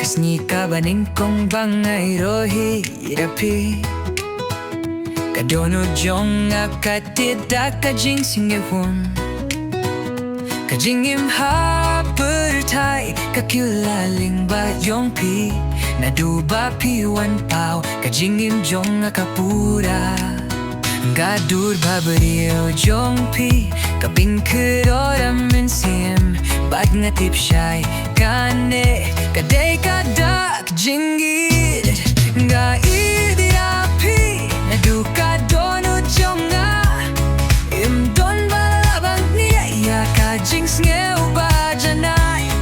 Kasni kabanin kong bangay rohi irapi Kadono jong akatida kajing singehun Kajingim ha pertai kakulaling ba jong pi Naduba piwan pau kajingim jong akapura Gadur babariyo jong pi kaping kedoram mensim Bag ngatip syai kane kadai kadak Jingieid Ga idirapi naduka dono jonga Imdon balabang niya ya kajing sngur ba janai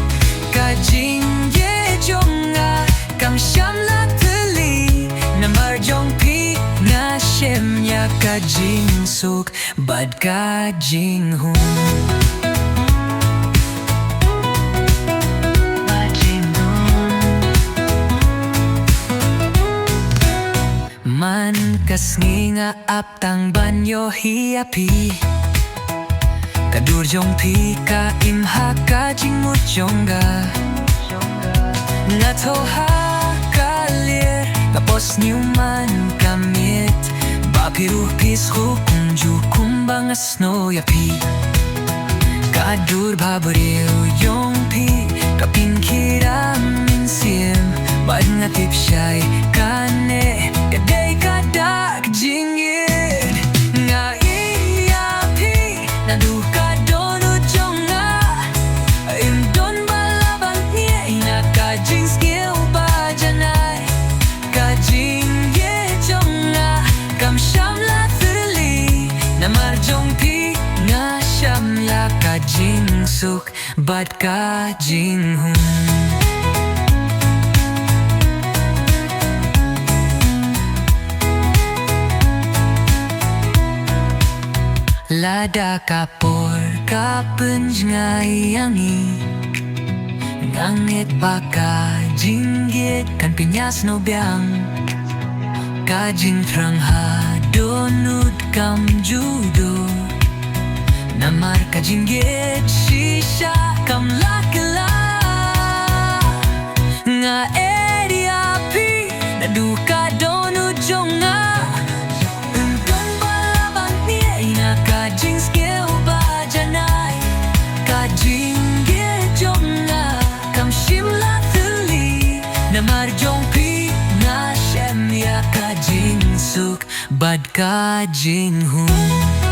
Kajing ye jonga kam shamla teli Namar jong pi na shem ya kajing suk bad kajing hun Man kasngi nga aptang banyo hiapi Kadur jong pi ka imha kajing mo jongga Nga toha kalir kapos niuman kamit Bapiruh pisku kunju kumbang asno yapi Kadur babariyo jong pi kaping kiramin sim Bad ngatip syai kane kadai kadak Jingieid Nga iapi naduka dono jonga Imdon balabang niya ina kajing sngur ba janai Kajing ye jonga kam shamla thili Namar jong pi nga shamla kajing suk bad kajing hun Lada kapor kapenjngai yangi Ngangit baka Jingieid kan pinyas no biang Kajing trang ha donut kam judo Namar ka Jingieid shisha kam lakala Nga ediapi naduka donut jonga Kajing sngur ba janai Kajing ye jonga kam shimla thili Namar jong pi na shem ya kajing suk bad kajing hun